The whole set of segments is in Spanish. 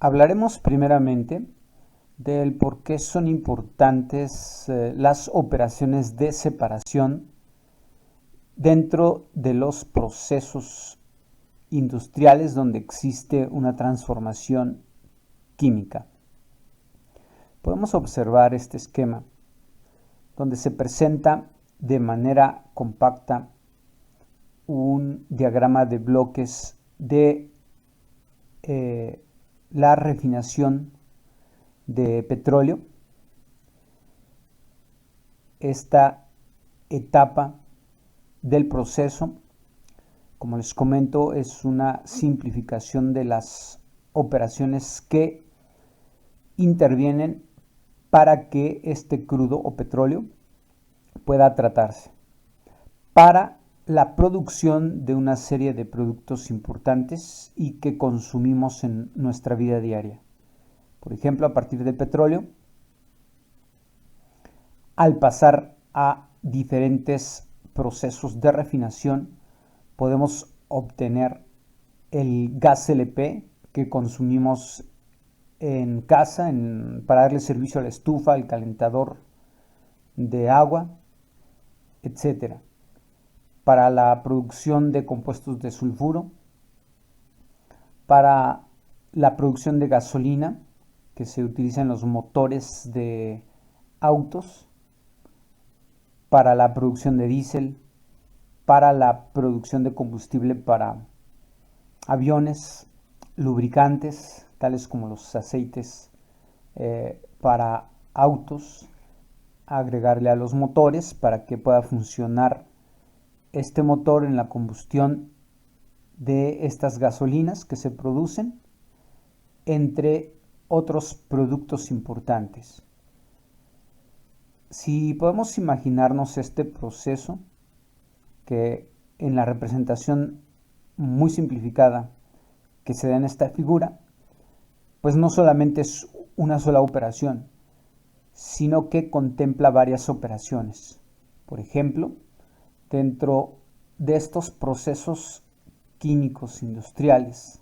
Hablaremos primeramente del por qué son importantes las operaciones de separación dentro de los procesos industriales donde existe una transformación química. Podemos observar este esquema donde se presenta de manera compacta un diagrama de bloques de la refinación de petróleo. Esta etapa del proceso, como les comento, es una simplificación de las operaciones que intervienen para que este crudo o petróleo pueda tratarse para la producción de una serie de productos importantes y que consumimos en nuestra vida diaria. Por ejemplo, a partir del petróleo, al pasar a diferentes procesos de refinación, podemos obtener el gas LP que consumimos en casa para darle servicio a la estufa, al calentador de agua, etc. Para la producción de compuestos de sulfuro, para la producción de gasolina que se utiliza en los motores de autos, para la producción de diésel, para la producción de combustible para aviones, lubricantes, tales como los aceites para autos, agregarle a los motores para que pueda funcionar este motor en la combustión de estas gasolinas que se producen, entre otros productos importantes. Si podemos imaginarnos este proceso, que en la representación muy simplificada que se da en esta figura, pues no solamente es una sola operación, sino que contempla varias operaciones. Por ejemplo, dentro de estos procesos químicos industriales,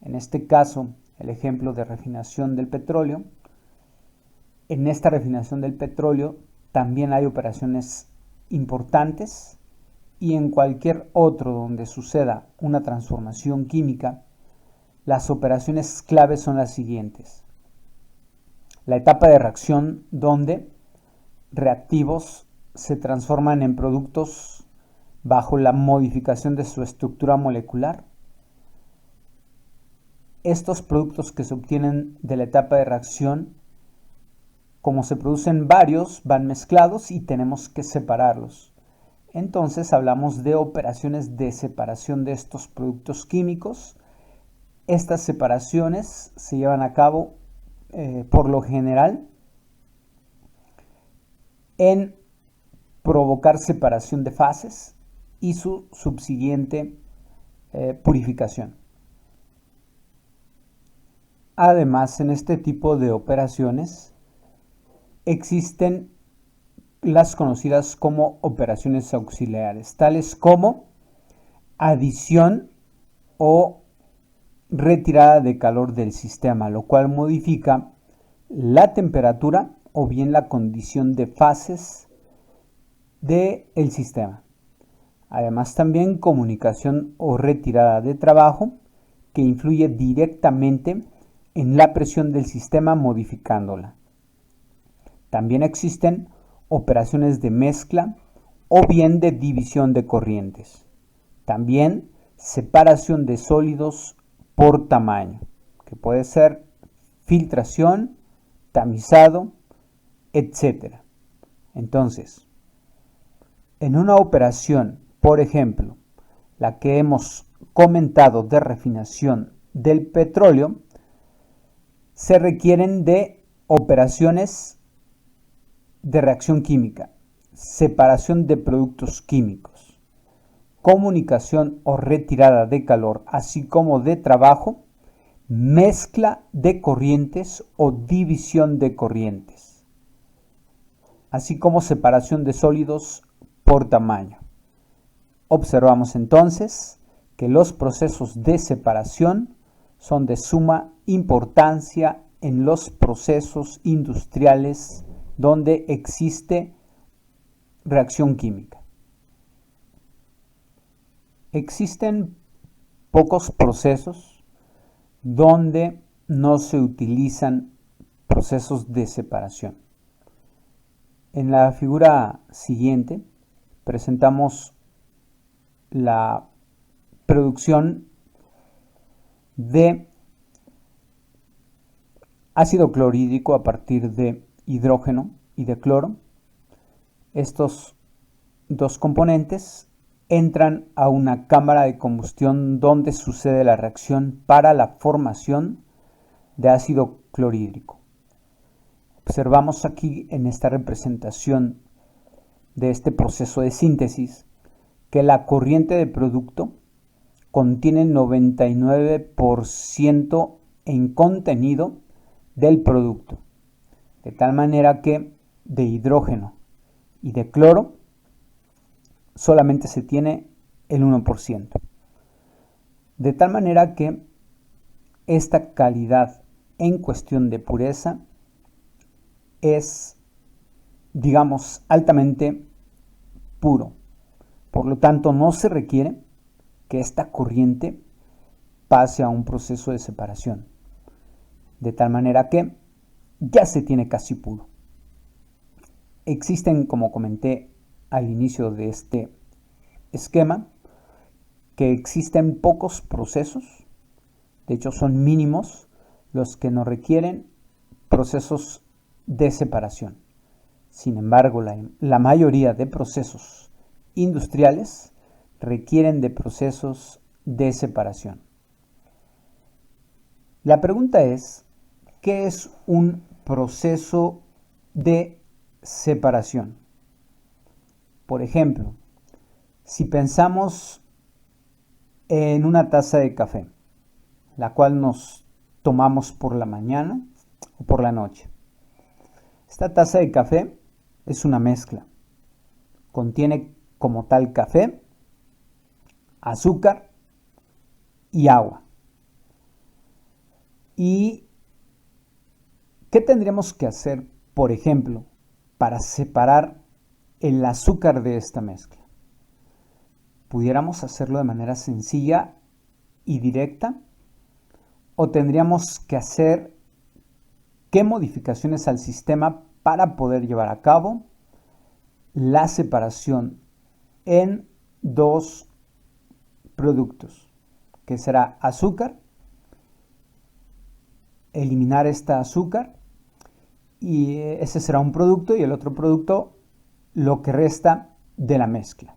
en este caso el ejemplo de refinación del petróleo, en esta refinación del petróleo también hay operaciones importantes, y en cualquier otro donde suceda una transformación química, las operaciones claves son las siguientes. La etapa de reacción, donde reactivos se transforman en productos bajo la modificación de su estructura molecular. Estos productos que se obtienen de la etapa de reacción, como se producen varios, van mezclados y tenemos que separarlos. Entonces hablamos de operaciones de separación de estos productos químicos. Estas separaciones se llevan a cabo por lo general en provocar separación de fases y su subsiguiente purificación. Además, en este tipo de operaciones existen las conocidas como operaciones auxiliares, tales como adición o retirada de calor del sistema, lo cual modifica la temperatura o bien la condición de fases del sistema. Además, también comunicación o retirada de trabajo, que influye directamente en la presión del sistema modificándola. También existen operaciones de mezcla o bien de división de corrientes. También separación de sólidos por tamaño, que puede ser filtración, tamizado, etc. Entonces, en una operación, por ejemplo, la que hemos comentado de refinación del petróleo, se requieren de operaciones de reacción química, separación de productos químicos, comunicación o retirada de calor, así como de trabajo, mezcla de corrientes o división de corrientes, así como separación de sólidos por tamaño. Observamos entonces que los procesos de separación son de suma importancia en los procesos industriales donde existe reacción química. Existen pocos procesos donde no se utilizan procesos de separación. En la figura siguiente presentamos la producción de ácido clorhídrico a partir de hidrógeno y de cloro. Estos dos componentes entran a una cámara de combustión donde sucede la reacción para la formación de ácido clorhídrico. Observamos aquí en esta representación de este proceso de síntesis que la corriente de producto contiene 99% en contenido del producto, de tal manera que de hidrógeno y de cloro solamente se tiene el 1%. De tal manera que esta calidad en cuestión de pureza es, digamos, altamente puro. Por lo tanto, no se requiere que esta corriente pase a un proceso de separación. De tal manera que ya se tiene casi puro. Existen, como comenté al inicio de este esquema, que existen pocos procesos, de hecho son mínimos los que no requieren procesos de separación. Sin embargo, la mayoría de procesos industriales requieren de procesos de separación. La pregunta es, ¿qué es un proceso de separación? Por ejemplo, si pensamos en una taza de café, la cual nos tomamos por la mañana o por la noche. Esta taza de café es una mezcla. Contiene como tal café, azúcar y agua. ¿Y qué tendríamos que hacer, por ejemplo, para separar el azúcar de esta mezcla? ¿Pudiéramos hacerlo de manera sencilla y directa? ¿O tendríamos que hacer qué modificaciones al sistema para poder llevar a cabo la separación en dos productos, que será azúcar, eliminar esta azúcar y ese será un producto y el otro producto lo que resta de la mezcla?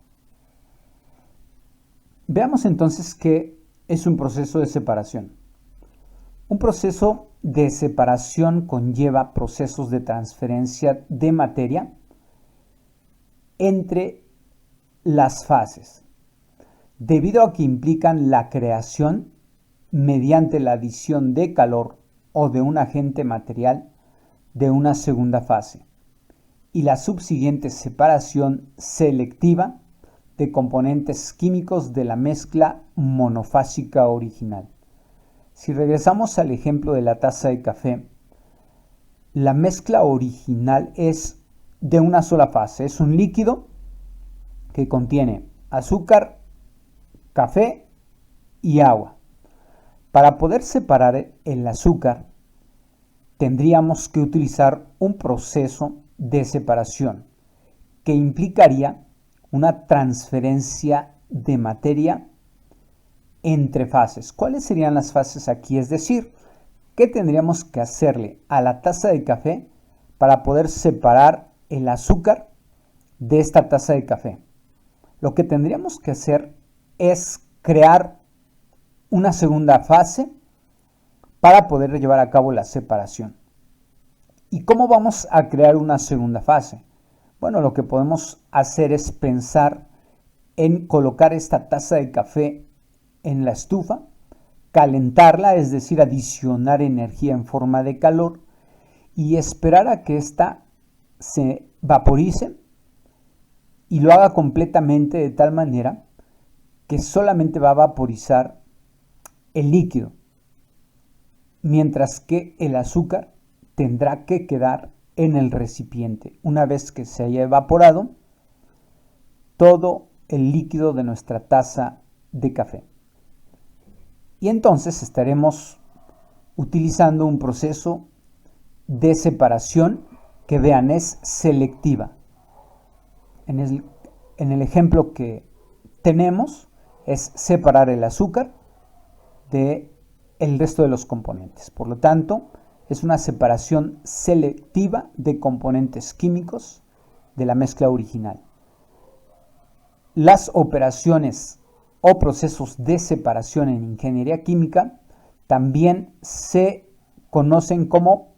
Veamos entonces qué es un proceso de separación. Un proceso de separación conlleva procesos de transferencia de materia entre las fases, debido a que implican la creación mediante la adición de calor o de un agente material de una segunda fase y la subsiguiente separación selectiva de componentes químicos de la mezcla monofásica original. Si regresamos al ejemplo de la taza de café, la mezcla original es de una sola fase, es un líquido que contiene azúcar, café y agua. Para poder separar el azúcar, tendríamos que utilizar un proceso de separación que implicaría una transferencia de materia entre fases. ¿Cuáles serían las fases aquí? Es decir, ¿qué tendríamos que hacerle a la taza de café para poder separar el azúcar de esta taza de café? Lo que tendríamos que hacer es crear una segunda fase para poder llevar a cabo la separación. ¿Y cómo vamos a crear una segunda fase? Bueno, lo que podemos hacer es pensar en colocar esta taza de café en la estufa, calentarla, es decir, adicionar energía en forma de calor y esperar a que ésta se vaporice y lo haga completamente de tal manera que solamente va a vaporizar el líquido. mientras que el azúcar tendrá que quedar en el recipiente una vez que se haya evaporado todo el líquido de nuestra taza de café. Y entonces estaremos utilizando un proceso de separación que vean es selectiva. En el ejemplo que tenemos es separar el azúcar de el resto de los componentes. Por lo tanto, es una separación selectiva de componentes químicos de la mezcla original. Las operaciones o procesos de separación en ingeniería química también se conocen como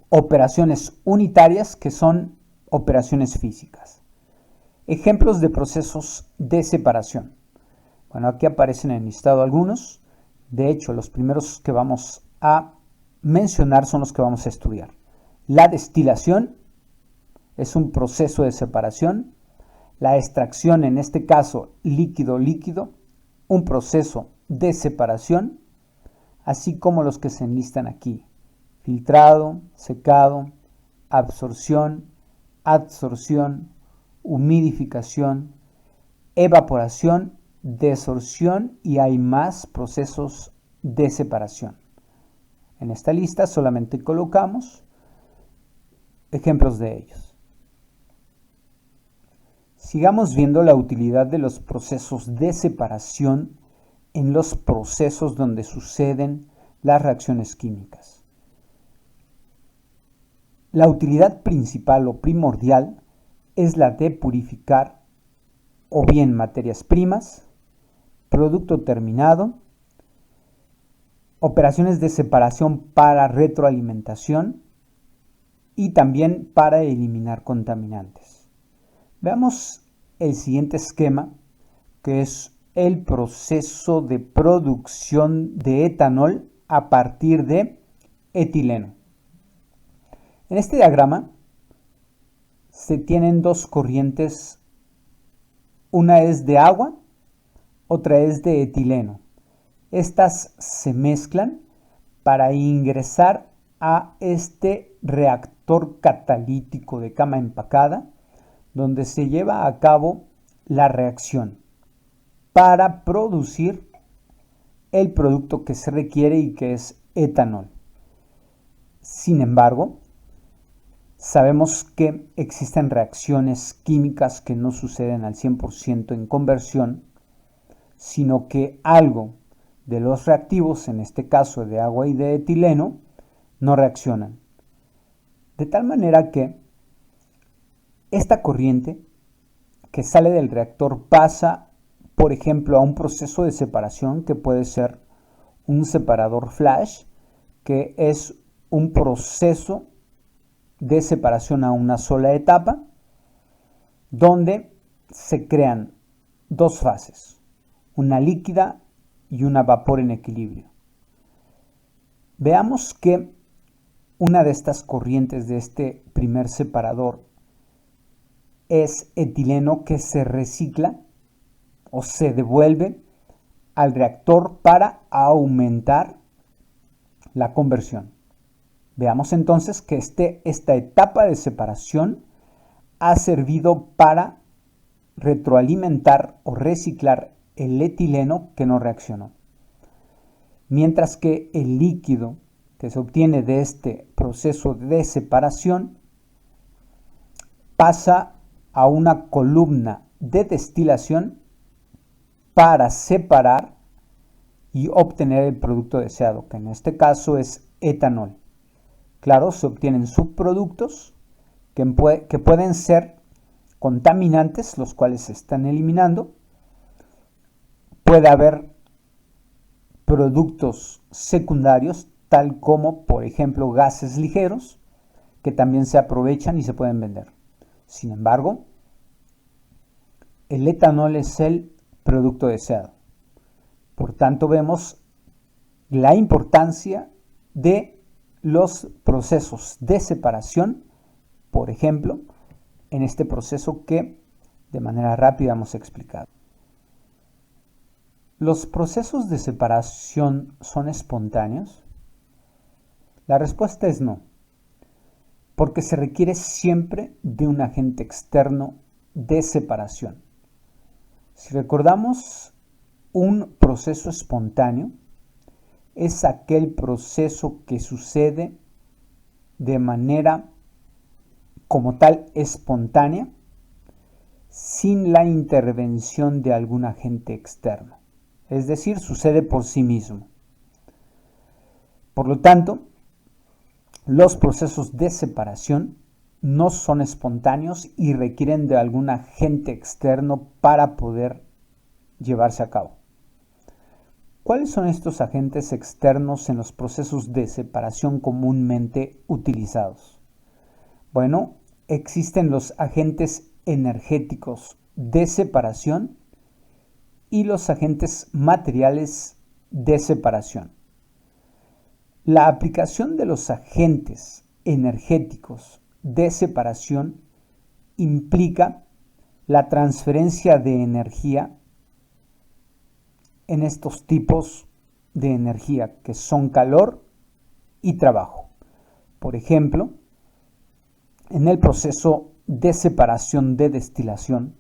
operaciones unitarias, que son operaciones físicas. Ejemplos de procesos de separación. Bueno, aquí aparecen en listado algunos. De hecho, los primeros que vamos a mencionar son los que vamos a estudiar. La destilación es un proceso de separación. La extracción, en este caso líquido-líquido, un proceso de separación, así como los que se enlistan aquí: filtrado, secado, absorción, adsorción, humidificación, evaporación, desorción, y hay más procesos de separación. En esta lista solamente colocamos ejemplos de ellos. Sigamos viendo la utilidad de los procesos de separación en los procesos donde suceden las reacciones químicas. La utilidad principal o primordial es la de purificar o bien materias primas, producto terminado, operaciones de separación para retroalimentación y también para eliminar contaminantes. Veamos el siguiente esquema, que es el proceso de producción de etanol a partir de etileno. En este diagrama se tienen dos corrientes, una es de agua, otra es de etileno. Estas se mezclan para ingresar a este reactor catalítico de cama empacada, donde se lleva a cabo la reacción para producir el producto que se requiere y que es etanol. Sin embargo, sabemos que existen reacciones químicas que no suceden al 100% en conversión, sino que algo de los reactivos, en este caso de agua y de etileno, no reaccionan. De tal manera que esta corriente que sale del reactor pasa, por ejemplo, a un proceso de separación que puede ser un separador flash, que es un proceso de separación a una sola etapa, donde se crean dos fases, una líquida y una vapor en equilibrio. Veamos que una de estas corrientes de este primer separador es etileno, que se recicla o se devuelve al reactor para aumentar la conversión. Veamos entonces que esta etapa de separación ha servido para retroalimentar o reciclar el etileno que no reaccionó. Mientras que el líquido que se obtiene de este proceso de separación pasa a una columna de destilación para separar y obtener el producto deseado, que en este caso es etanol. Claro, se obtienen subproductos que pueden ser contaminantes, los cuales se están eliminando. Puede haber productos secundarios, tal como, por ejemplo, gases ligeros, que también se aprovechan y se pueden vender. Sin embargo, el etanol es el producto deseado. Por tanto, vemos la importancia de los procesos de separación, por ejemplo, en este proceso que de manera rápida hemos explicado. ¿Los procesos de separación son espontáneos? La respuesta es no, porque se requiere siempre de un agente externo de separación. Si recordamos, un proceso espontáneo es aquel proceso que sucede de manera como tal espontánea, sin la intervención de algún agente externo. Es decir, sucede por sí mismo. Por lo tanto, los procesos de separación no son espontáneos y requieren de algún agente externo para poder llevarse a cabo. ¿Cuáles son estos agentes externos en los procesos de separación comúnmente utilizados? Bueno, existen los agentes energéticos de separación y los agentes materiales de separación. La aplicación de los agentes energéticos de separación implica la transferencia de energía en estos tipos de energía que son calor y trabajo. Por ejemplo, en el proceso de separación de destilación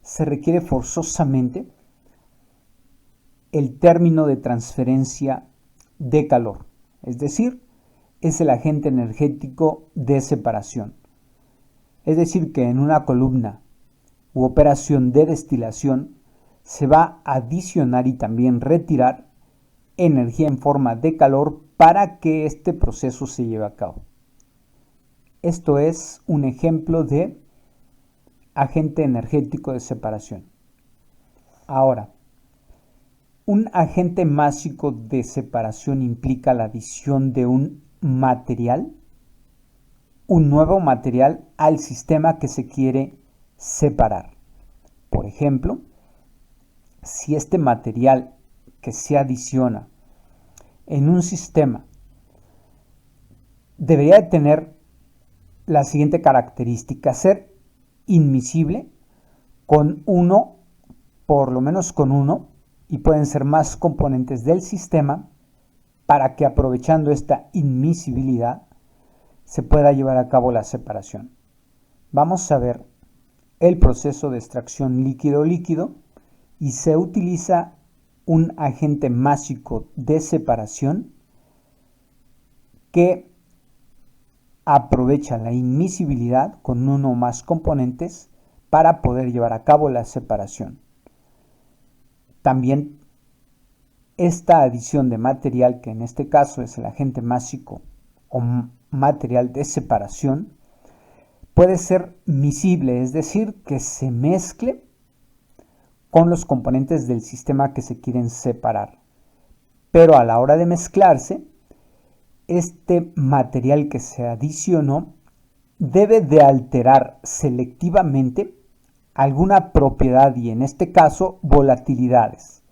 se requiere forzosamente el término de transferencia de calor, es decir, es el agente energético de separación. Es decir, que en una columna u operación de destilación se va a adicionar y también retirar energía en forma de calor para que este proceso se lleve a cabo. Esto es un ejemplo de agente energético de separación. Ahora, un agente másico de separación implica la adición de un nuevo material al sistema que se quiere separar. Por ejemplo, si este material que se adiciona en un sistema debería tener la siguiente característica: ser inmiscible con uno, por lo menos con uno, y pueden ser más componentes del sistema, para que aprovechando esta inmiscibilidad se pueda llevar a cabo la separación. Vamos a ver el proceso de extracción líquido-líquido y se utiliza un agente másico de separación que aprovecha la inmiscibilidad con uno o más componentes para poder llevar a cabo la separación. También esta adición de material, que en este caso es el agente másico o material de separación, puede ser miscible, es decir, que se mezcle con los componentes del sistema que se quieren separar. Pero a la hora de mezclarse, este material que se adicionó debe de alterar selectivamente alguna propiedad, y en este caso volatilidades,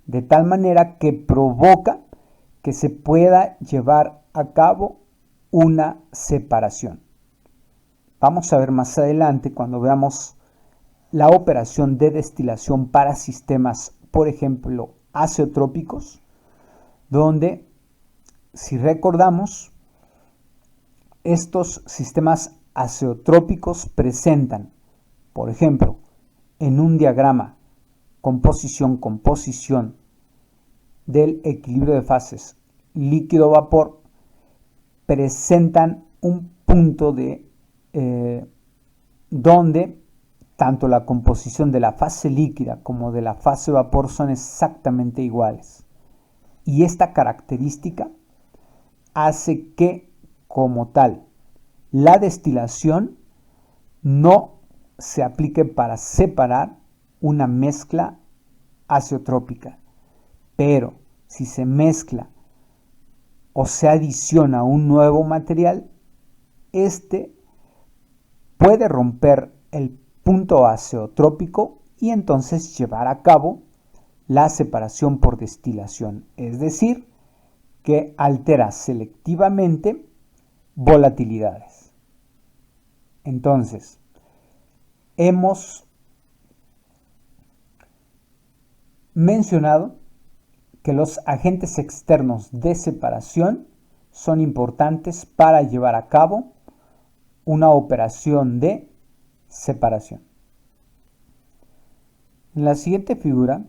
de tal manera que provoca que se pueda llevar a cabo una separación. Vamos a ver más adelante, cuando veamos la operación de destilación para sistemas, por ejemplo, azeotrópicos, donde, si recordamos, estos sistemas azeotrópicos presentan, por ejemplo, en un diagrama composición del equilibrio de fases líquido-vapor, presentan un punto donde tanto la composición de la fase líquida como de la fase vapor son exactamente iguales. Y esta característica hace que, como tal, la destilación no se aplique para separar una mezcla azeotrópica. Pero si se mezcla o se adiciona un nuevo material, este puede romper el punto azeotrópico y entonces llevar a cabo la separación por destilación, es decir, que altera selectivamente volatilidades. Entonces, hemos mencionado que los agentes externos de separación son importantes para llevar a cabo una operación de separación. En la siguiente figura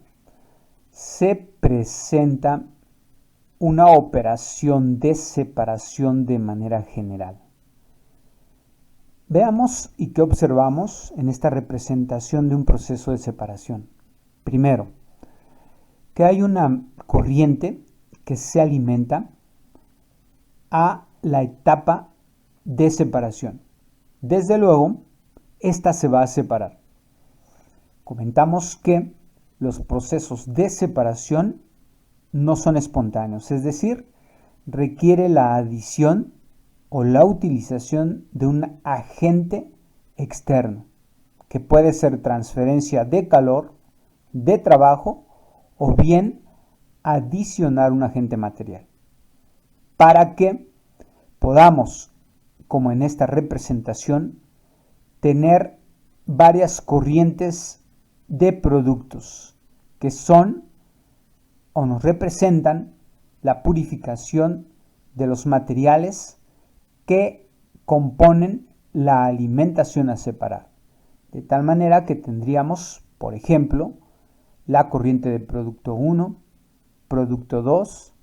se presenta una operación de separación de manera general. Veamos y qué observamos en esta representación de un proceso de separación. Primero, que hay una corriente que se alimenta a la etapa de separación. Desde luego, esta se va a separar. Comentamos que los procesos de separación no son espontáneos, es decir, requiere la adición o la utilización de un agente externo, que puede ser transferencia de calor, de trabajo o bien adicionar un agente material, para que podamos, como en esta representación, tener varias corrientes de productos que son o nos representan la purificación de los materiales que componen la alimentación a separar. De tal manera que tendríamos, por ejemplo, la corriente de producto 1, producto 2,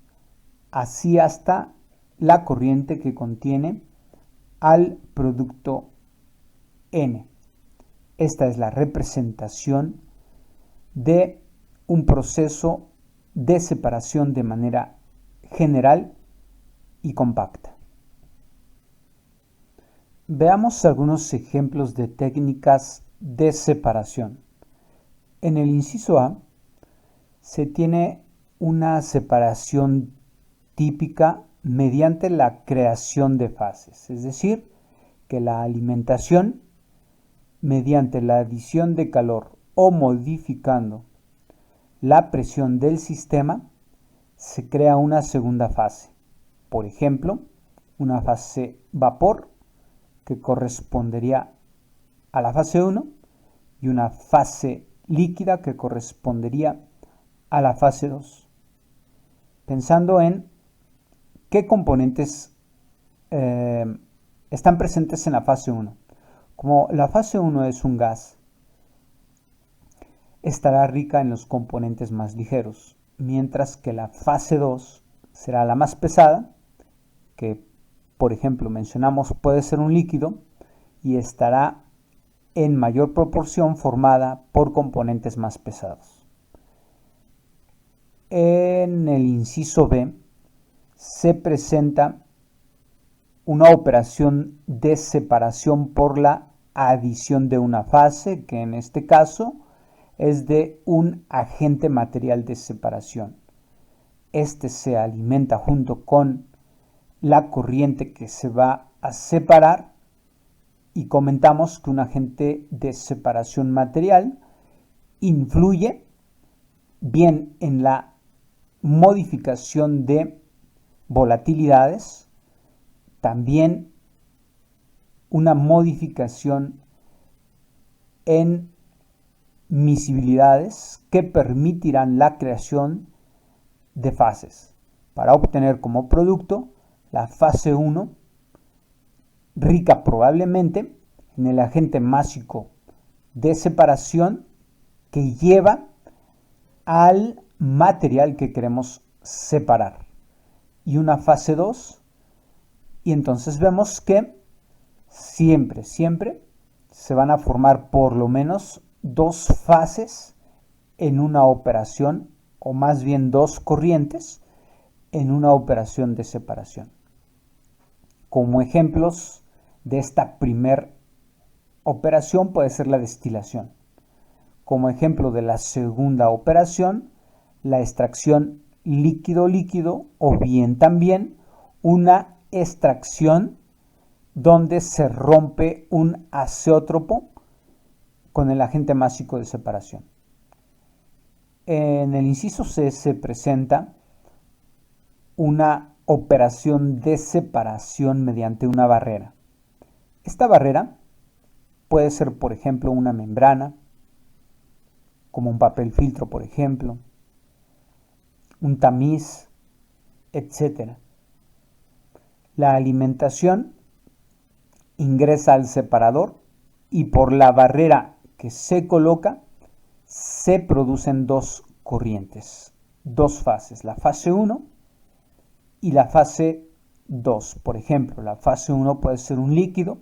así hasta la corriente que contiene al producto N. Esta es la representación de un proceso de separación de manera general y compacta. Veamos algunos ejemplos de técnicas de separación. En el inciso A se tiene una separación típica mediante la creación de fases, es decir, que la alimentación, mediante la adición de calor o modificando la presión del sistema, se crea una segunda fase. Por ejemplo, una fase vapor que correspondería a la fase 1 y una fase líquida que correspondería a la fase 2. Pensando en qué componentes están presentes en la fase 1. Como la fase 1 es un gas, estará rica en los componentes más ligeros, mientras que la fase 2 será la más pesada, que por ejemplo mencionamos puede ser un líquido, y estará en mayor proporción formada por componentes más pesados. En el inciso B se presenta una operación de separación por la adición de una fase, que en este caso es de un agente material de separación. Este se alimenta junto con la corriente que se va a separar y comentamos que un agente de separación material influye bien en la modificación de volatilidades, también una modificación en miscibilidades que permitirán la creación de fases para obtener como producto la fase 1, rica probablemente en el agente másico de separación que lleva al material que queremos separar, y una fase 2, y entonces vemos que siempre se van a formar por lo menos dos fases en una operación, o más bien dos corrientes en una operación de separación. Como ejemplos de esta primer operación puede ser la destilación. Como ejemplo de la segunda operación, la extracción líquido-líquido, o bien también una extracción donde se rompe un azeótropo con el agente másico de separación. En el inciso C se presenta una operación de separación mediante una barrera. Esta barrera puede ser, por ejemplo, una membrana, como un papel filtro, por ejemplo, un tamiz, etc. La alimentación ingresa al separador y por la barrera que se coloca se producen dos corrientes, dos fases, la fase 1 y la fase 2. Por ejemplo, la fase 1 puede ser un líquido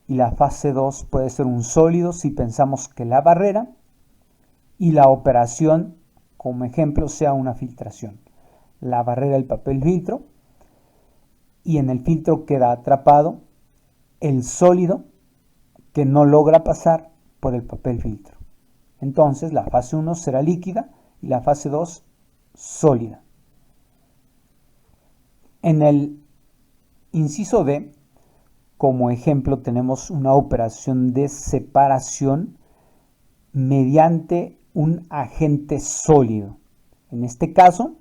y la fase 2 puede ser un sólido si pensamos que la barrera y la operación, como ejemplo, sea una filtración. La barrera del papel filtro y en el filtro queda atrapado el sólido que no logra pasar por el papel filtro. Entonces la fase 1 será líquida y la fase 2 sólida. En el inciso D, como ejemplo, tenemos una operación de separación mediante un agente sólido. En este caso,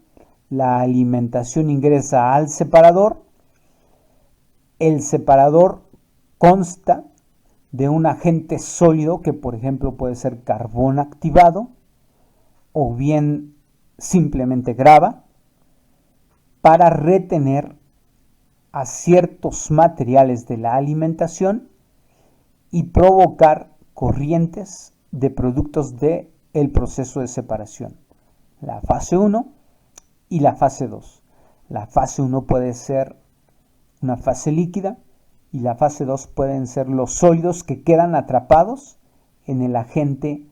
la alimentación ingresa al separador. El separador consta de un agente sólido que, por ejemplo, puede ser carbón activado o bien simplemente grava para retener a ciertos materiales de la alimentación y provocar corrientes de productos del proceso de separación. La fase 1 y la fase 2. La fase 1 puede ser una fase líquida y la fase 2 pueden ser los sólidos que quedan atrapados en el agente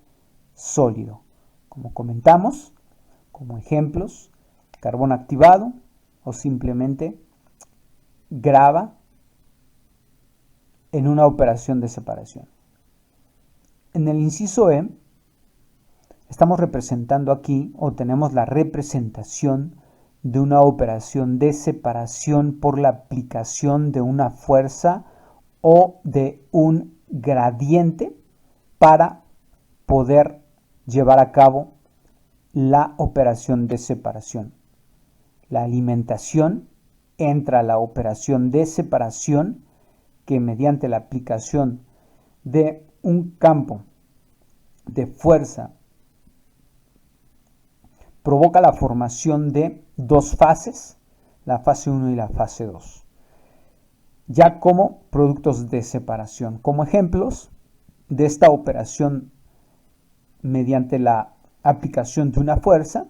sólido. Como comentamos, como ejemplos, carbón activado o simplemente grava en una operación de separación. En el inciso E, estamos representando aquí o tenemos la representación de una operación de separación por la aplicación de una fuerza o de un gradiente para poder llevar a cabo la operación de separación. La alimentación entra a la operación de separación que mediante la aplicación de un campo de fuerza provoca la formación de dos fases, la fase 1 y la fase 2, ya como productos de separación. Como ejemplos de esta operación mediante la aplicación de una fuerza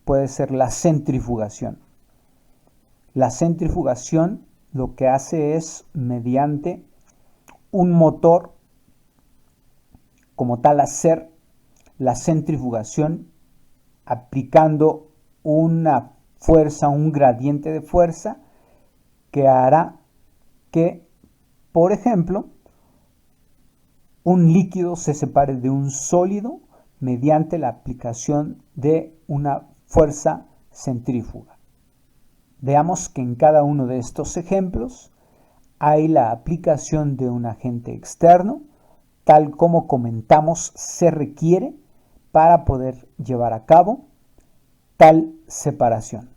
puede ser la centrifugación. La centrifugación lo que hace es mediante un motor como tal hacer la centrifugación aplicando una fuerza, un gradiente de fuerza que hará que, por ejemplo, un líquido se separe de un sólido mediante la aplicación de una fuerza centrífuga. Veamos que en cada uno de estos ejemplos hay la aplicación de un agente externo, tal como comentamos se requiere para poder llevar a cabo tal separación.